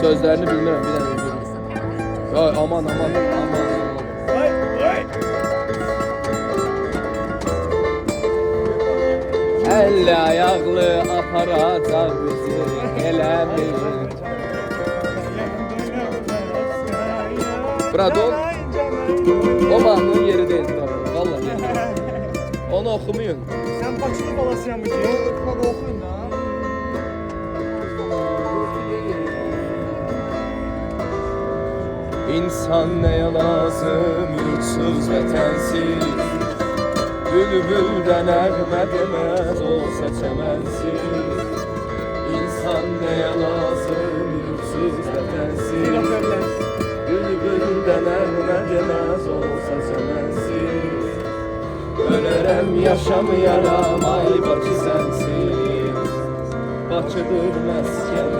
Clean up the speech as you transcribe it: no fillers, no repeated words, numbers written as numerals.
Sözlerini bilmirəm, bir dənə özürüm. Ay, aman. Elle ayaqlı aparacaq bizi elə bil. Bradon, o mahnının yeri deyil Bradon, vallahi yeri deyil. Onu oxumayın. Sen Bakılı balasıyan mı ki? Bak okuyun da. İnsan neye lazım, yurtsuz ve tensiz. Bülbülden erme demez olsa çemensiz. İnsan neye lazım, yurtsuz ve tensiz. Bülbülden erme demez olsa çemensiz. Ölərəm yaşamayaram ay Bakı sensiz. Bakıdır məskən